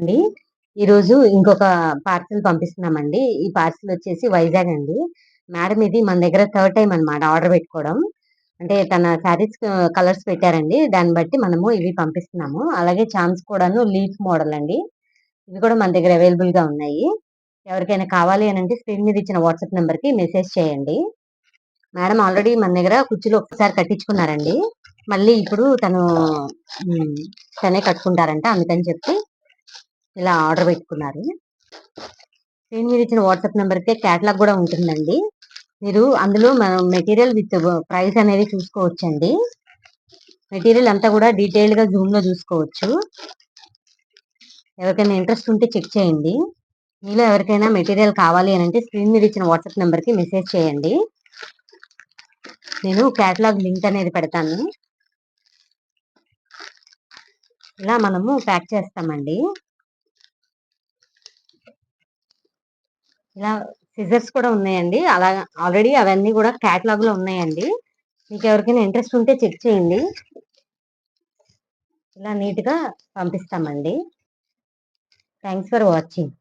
అండి. ఈరోజు ఇంకొక పార్సెల్ పంపిస్తున్నామండి. ఈ పార్సెల్ వచ్చేసి వైజాగ్ అండి. మేడం ఇది మన దగ్గర థర్డ్ టైమ్ అనమాట ఆర్డర్ పెట్టుకోవడం. అంటే తన శారీస్ కలర్స్ పెట్టారండి. దాన్ని బట్టి మనము ఇవి పంపిస్తున్నాము. అలాగే చామ్స్ కూడాను లీఫ్ మోడల్ అండి. ఇవి కూడా మన దగ్గర అవైలబుల్‌గా ఉన్నాయి. ఎవరికైనా కావాలి అనంటే స్క్రీన్ మీద ఇచ్చిన వాట్సాప్ నంబర్‌కి మెసేజ్ చేయండి. మేడం ఆల్రెడీ మన దగ్గర కుర్చీలు ఒక్కసారి కట్టించుకున్నారండి. మళ్ళీ ఇప్పుడు హ్మ్. తనే కట్టుకుంటారంట. అందుకని చెప్పి ఇలా ఆర్డర్ పెట్టుకున్నారు. స్క్రీన్ మీద ఇచ్చిన వాట్సాప్ నెంబర్‌కే క్యాటలాగ్ గూడా ఉంటుందండి. మీరు అందులో మనం మెటీరియల్ విత్ ప్రైస్ అనేది చూసుకోవచ్చండి. మెటీరియల్ అంతా గూడా డీటెయిల్డ్‌గా జూమ్‌లో జూసుకోవచ్చు. ఎవరికైనా ఇంట్రెస్ట్ ఉంటే చెక్ చేయండి. మీలో ఎవరికైనా మెటీరియల్ కావాలి అనంటే స్క్రీన్ మీద ఇచ్చిన వాట్సాప్ నెంబర్‌కి మెసేజ్ చేయండి. నేను క్యాటలాగ్ లింక్ అనేది పెడతాను. ఇలా మనము ప్యాక్ చేస్తామండి. ఇలా సిజర్స్ కూడా ఉన్నాయండి. అలా ఆల్రెడీ అవన్నీ గూడా క్యాటలాగ్‌లో ఉన్నాయండి. మీకెవరికైనా ఇంట్రెస్ట్ ఉంటే చెక్ చేయండి. ఇలా నీట్‌గా పంపిస్తామండి. Thanks for watching.